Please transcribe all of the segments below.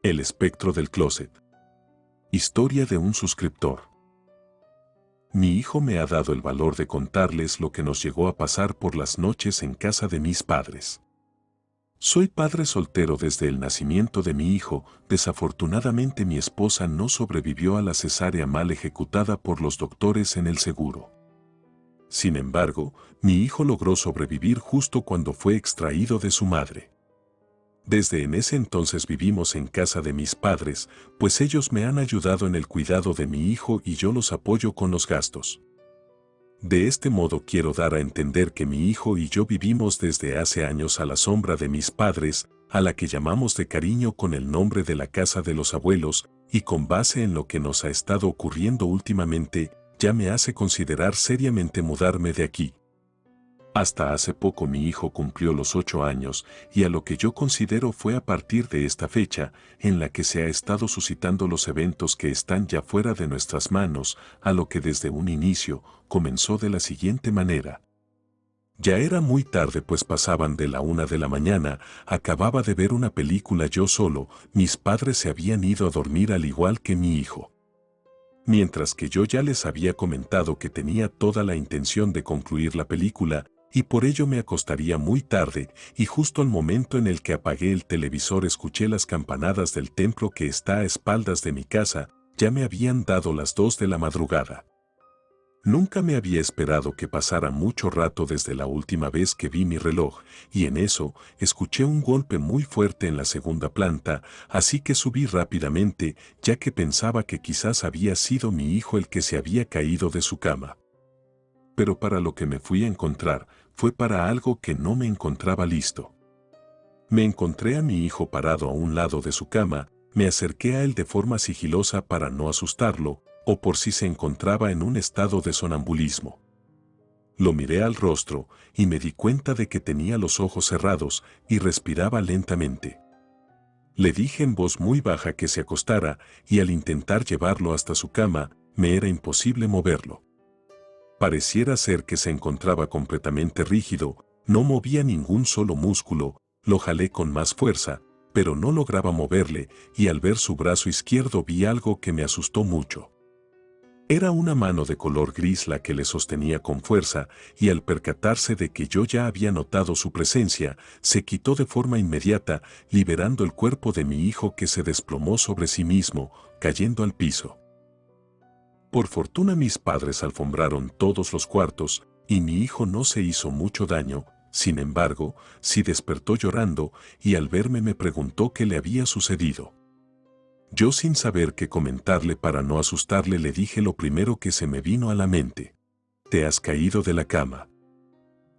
El espectro del closet. Historia de un suscriptor. Mi hijo me ha dado el valor de contarles lo que nos llegó a pasar por las noches en casa de mis padres. Soy padre soltero desde el nacimiento de mi hijo. Desafortunadamente mi esposa no sobrevivió a la cesárea mal ejecutada por los doctores en el seguro. Sin embargo, mi hijo logró sobrevivir justo cuando fue extraído de su madre. Desde en ese entonces vivimos en casa de mis padres, pues ellos me han ayudado en el cuidado de mi hijo y yo los apoyo con los gastos. De este modo quiero dar a entender que mi hijo y yo vivimos desde hace años a la sombra de mis padres, a la que llamamos de cariño con el nombre de la casa de los abuelos, y con base en lo que nos ha estado ocurriendo últimamente, ya me hace considerar seriamente mudarme de aquí. Hasta hace poco mi hijo cumplió los 8 años y a lo que yo considero fue a partir de esta fecha en la que se ha estado suscitando los eventos que están ya fuera de nuestras manos, a lo que desde un inicio comenzó de la siguiente manera. Ya era muy tarde pues pasaban de la 1 de la mañana, acababa de ver una película yo solo, mis padres se habían ido a dormir al igual que mi hijo. Mientras que yo ya les había comentado que tenía toda la intención de concluir la película, y por ello me acostaría muy tarde, y justo al momento en el que apagué el televisor escuché las campanadas del templo que está a espaldas de mi casa. Ya me habían dado las 2 de la madrugada. Nunca me había esperado que pasara mucho rato desde la última vez que vi mi reloj, y en eso escuché un golpe muy fuerte en la segunda planta, así que subí rápidamente, ya que pensaba que quizás había sido mi hijo el que se había caído de su cama. Pero para lo que me fui a encontrar, fue para algo que no me encontraba listo. Me encontré a mi hijo parado a un lado de su cama, me acerqué a él de forma sigilosa para no asustarlo, o por si se encontraba en un estado de sonambulismo. Lo miré al rostro, y me di cuenta de que tenía los ojos cerrados, y respiraba lentamente. Le dije en voz muy baja que se acostara, y al intentar llevarlo hasta su cama, me era imposible moverlo. Pareciera ser que se encontraba completamente rígido, no movía ningún solo músculo, lo jalé con más fuerza, pero no lograba moverle, y al ver su brazo izquierdo vi algo que me asustó mucho. Era una mano de color gris la que le sostenía con fuerza, y al percatarse de que yo ya había notado su presencia, se quitó de forma inmediata, liberando el cuerpo de mi hijo que se desplomó sobre sí mismo, cayendo al piso. Por fortuna mis padres alfombraron todos los cuartos, y mi hijo no se hizo mucho daño. Sin embargo, sí despertó llorando, y al verme me preguntó qué le había sucedido. Yo sin saber qué comentarle para no asustarle le dije lo primero que se me vino a la mente. Te has caído de la cama.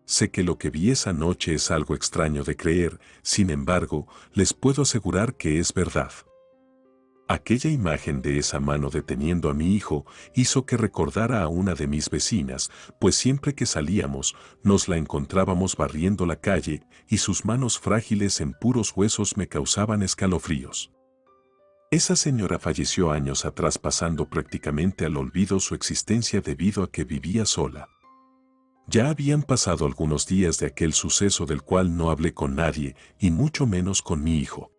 Sé que lo que vi esa noche es algo extraño de creer, sin embargo, les puedo asegurar que es verdad. Aquella imagen de esa mano deteniendo a mi hijo hizo que recordara a una de mis vecinas, pues siempre que salíamos, nos la encontrábamos barriendo la calle, y sus manos frágiles en puros huesos me causaban escalofríos. Esa señora falleció años atrás pasando prácticamente al olvido su existencia debido a que vivía sola. Ya habían pasado algunos días de aquel suceso del cual no hablé con nadie, y mucho menos con mi hijo.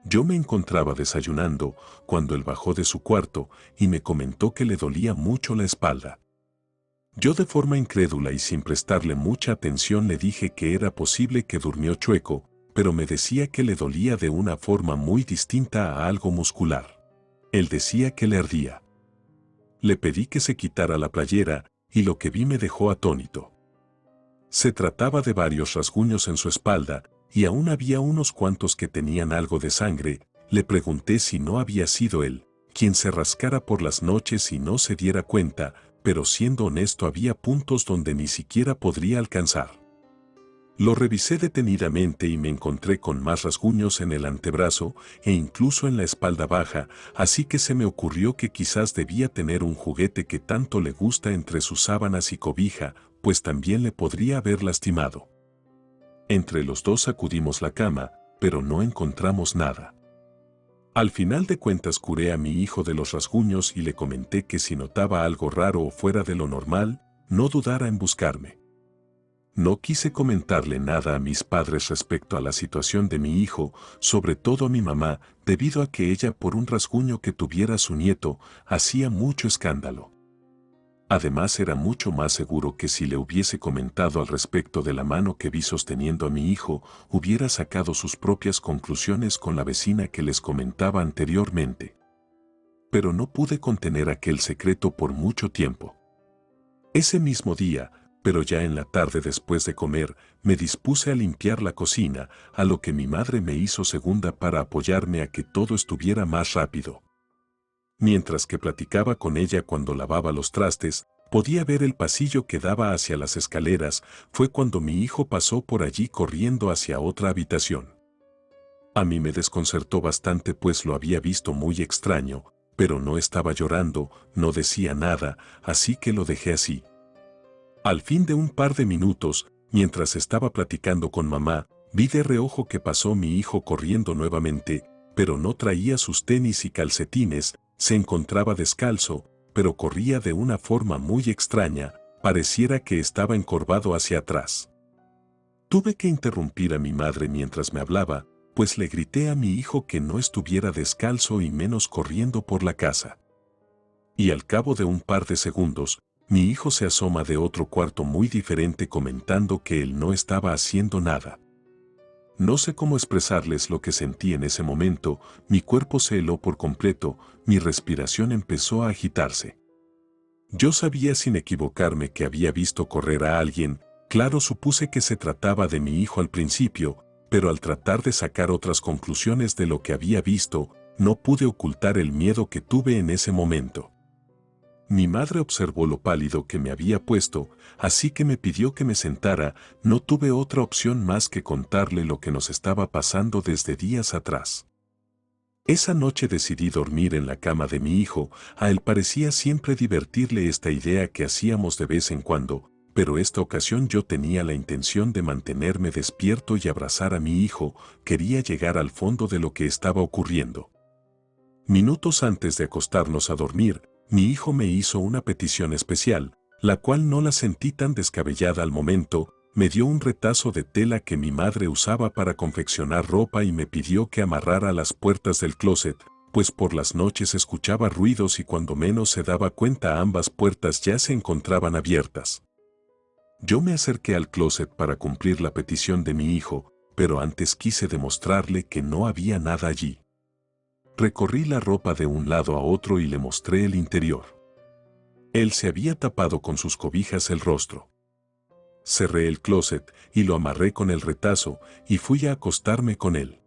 Yo me encontraba desayunando cuando él bajó de su cuarto y me comentó que le dolía mucho la espalda. Yo de forma incrédula y sin prestarle mucha atención le dije que era posible que durmió chueco, pero me decía que le dolía de una forma muy distinta a algo muscular. Él decía que le ardía. Le pedí que se quitara la playera y lo que vi me dejó atónito. Se trataba de varios rasguños en su espalda, y aún había unos cuantos que tenían algo de sangre. Le pregunté si no había sido él quien se rascara por las noches y no se diera cuenta, pero siendo honesto había puntos donde ni siquiera podría alcanzar. Lo revisé detenidamente y me encontré con más rasguños en el antebrazo e incluso en la espalda baja, así que se me ocurrió que quizás debía tener un juguete que tanto le gusta entre sus sábanas y cobija, pues también le podría haber lastimado. Entre los dos sacudimos la cama, pero no encontramos nada. Al final de cuentas curé a mi hijo de los rasguños y le comenté que si notaba algo raro o fuera de lo normal, no dudara en buscarme. No quise comentarle nada a mis padres respecto a la situación de mi hijo, sobre todo a mi mamá, debido a que ella por un rasguño que tuviera su nieto, hacía mucho escándalo. Además era mucho más seguro que si le hubiese comentado al respecto de la mano que vi sosteniendo a mi hijo, hubiera sacado sus propias conclusiones con la vecina que les comentaba anteriormente. Pero no pude contener aquel secreto por mucho tiempo. Ese mismo día, pero ya en la tarde después de comer, me dispuse a limpiar la cocina, a lo que mi madre me hizo segunda para apoyarme a que todo estuviera más rápido. Mientras que platicaba con ella cuando lavaba los trastes, podía ver el pasillo que daba hacia las escaleras. Fue cuando mi hijo pasó por allí corriendo hacia otra habitación. A mí me desconcertó bastante pues lo había visto muy extraño, pero no estaba llorando, no decía nada, así que lo dejé así. Al fin de un par de minutos, mientras estaba platicando con mamá, vi de reojo que pasó mi hijo corriendo nuevamente, pero no traía sus tenis y calcetines, se encontraba descalzo, pero corría de una forma muy extraña, pareciera que estaba encorvado hacia atrás. Tuve que interrumpir a mi madre mientras me hablaba, pues le grité a mi hijo que no estuviera descalzo y menos corriendo por la casa. Y al cabo de un par de segundos, mi hijo se asoma de otro cuarto muy diferente comentando que él no estaba haciendo nada. No sé cómo expresarles lo que sentí en ese momento, mi cuerpo se heló por completo, mi respiración empezó a agitarse. Yo sabía sin equivocarme que había visto correr a alguien, claro supuse que se trataba de mi hijo al principio, pero al tratar de sacar otras conclusiones de lo que había visto, no pude ocultar el miedo que tuve en ese momento. Mi madre observó lo pálido que me había puesto, así que me pidió que me sentara. No tuve otra opción más que contarle lo que nos estaba pasando desde días atrás. Esa noche decidí dormir en la cama de mi hijo. A él parecía siempre divertirle esta idea que hacíamos de vez en cuando, pero esta ocasión yo tenía la intención de mantenerme despierto y abrazar a mi hijo. Quería llegar al fondo de lo que estaba ocurriendo. Minutos antes de acostarnos a dormir, mi hijo me hizo una petición especial, la cual no la sentí tan descabellada al momento. Me dio un retazo de tela que mi madre usaba para confeccionar ropa y me pidió que amarrara las puertas del closet, pues por las noches escuchaba ruidos y cuando menos se daba cuenta ambas puertas ya se encontraban abiertas. Yo me acerqué al closet para cumplir la petición de mi hijo, pero antes quise demostrarle que no había nada allí. Recorrí la ropa de un lado a otro y le mostré el interior. Él se había tapado con sus cobijas el rostro. Cerré el closet y lo amarré con el retazo y fui a acostarme con él.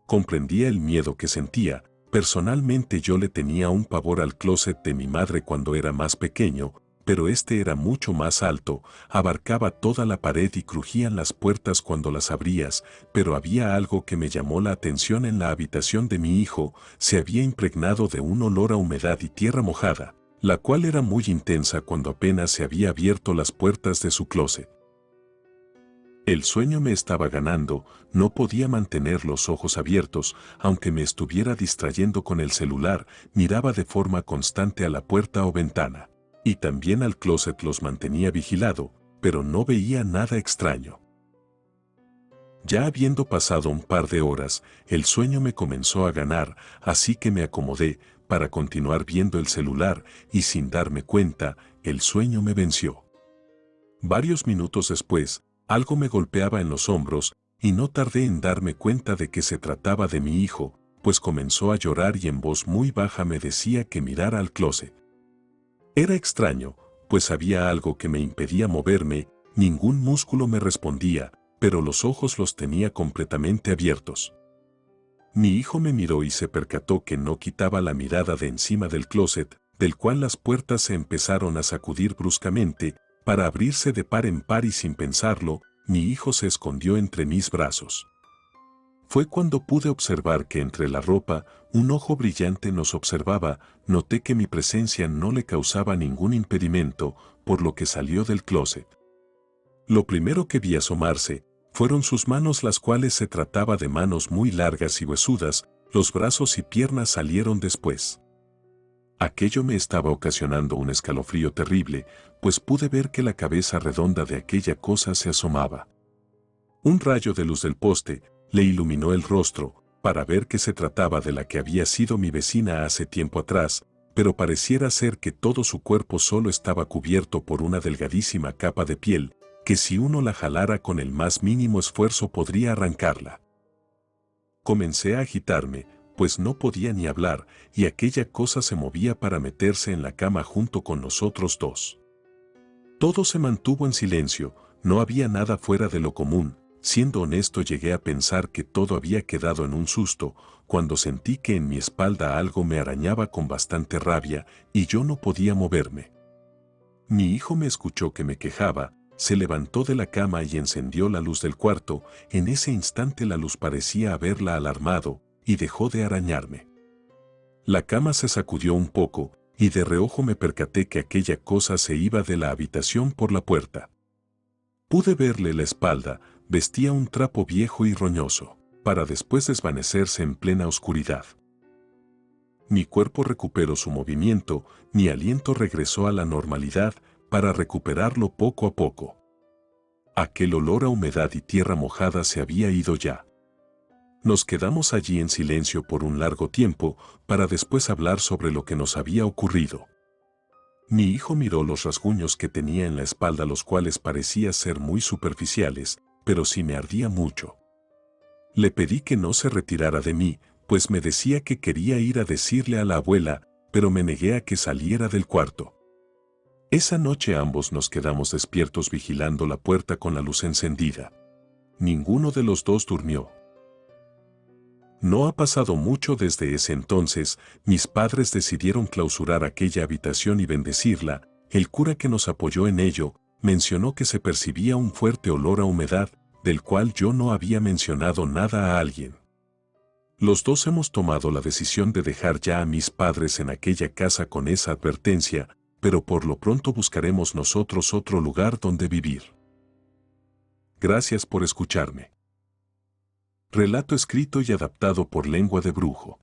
Comprendía el miedo que sentía. Personalmente yo le tenía un pavor al closet de mi madre cuando era más pequeño, pero este era mucho más alto, abarcaba toda la pared y crujían las puertas cuando las abrías, pero había algo que me llamó la atención en la habitación de mi hijo. Se había impregnado de un olor a humedad y tierra mojada, la cual era muy intensa cuando apenas se había abierto las puertas de su closet. El sueño me estaba ganando, no podía mantener los ojos abiertos, aunque me estuviera distrayendo con el celular, miraba de forma constante a la puerta o ventana. Y también al closet los mantenía vigilado, pero no veía nada extraño. Ya habiendo pasado un par de horas, el sueño me comenzó a ganar, así que me acomodé para continuar viendo el celular y sin darme cuenta, el sueño me venció. Varios minutos después, algo me golpeaba en los hombros y no tardé en darme cuenta de que se trataba de mi hijo, pues comenzó a llorar y en voz muy baja me decía que mirara al closet. Era extraño, pues había algo que me impedía moverme, ningún músculo me respondía, pero los ojos los tenía completamente abiertos. Mi hijo me miró y se percató que no quitaba la mirada de encima del closet, del cual las puertas se empezaron a sacudir bruscamente, para abrirse de par en par y sin pensarlo, mi hijo se escondió entre mis brazos. Fue cuando pude observar que entre la ropa, un ojo brillante nos observaba. Noté que mi presencia no le causaba ningún impedimento, por lo que salió del closet. Lo primero que vi asomarse fueron sus manos, las cuales se trataba de manos muy largas y huesudas. Los brazos y piernas salieron después. Aquello me estaba ocasionando un escalofrío terrible, pues pude ver que la cabeza redonda de aquella cosa se asomaba. Un rayo de luz del poste le iluminó el rostro, para ver que se trataba de la que había sido mi vecina hace tiempo atrás, pero pareciera ser que todo su cuerpo solo estaba cubierto por una delgadísima capa de piel, que si uno la jalara con el más mínimo esfuerzo podría arrancarla. Comencé a agitarme, pues no podía ni hablar, y aquella cosa se movía para meterse en la cama junto con nosotros dos. Todo se mantuvo en silencio, no había nada fuera de lo común. Siendo honesto, llegué a pensar que todo había quedado en un susto, cuando sentí que en mi espalda algo me arañaba con bastante rabia, y yo no podía moverme. Mi hijo me escuchó que me quejaba, se levantó de la cama y encendió la luz del cuarto. En ese instante la luz parecía haberla alarmado, y dejó de arañarme. La cama se sacudió un poco, y de reojo me percaté que aquella cosa se iba de la habitación por la puerta. Pude verle la espalda, vestía un trapo viejo y roñoso, para después desvanecerse en plena oscuridad. Mi cuerpo recuperó su movimiento, mi aliento regresó a la normalidad, para recuperarlo poco a poco. Aquel olor a humedad y tierra mojada se había ido ya. Nos quedamos allí en silencio por un largo tiempo, para después hablar sobre lo que nos había ocurrido. Mi hijo miró los rasguños que tenía en la espalda, los cuales parecían ser muy superficiales, pero sí me ardía mucho. Le pedí que no se retirara de mí, pues me decía que quería ir a decirle a la abuela, pero me negué a que saliera del cuarto. Esa noche ambos nos quedamos despiertos vigilando la puerta con la luz encendida. Ninguno de los dos durmió. No ha pasado mucho desde ese entonces. Mis padres decidieron clausurar aquella habitación y bendecirla. El cura que nos apoyó en ello mencionó que se percibía un fuerte olor a humedad, del cual yo no había mencionado nada a alguien. Los dos hemos tomado la decisión de dejar ya a mis padres en aquella casa con esa advertencia, pero por lo pronto buscaremos nosotros otro lugar donde vivir. Gracias por escucharme. Relato escrito y adaptado por Lengua de Brujo.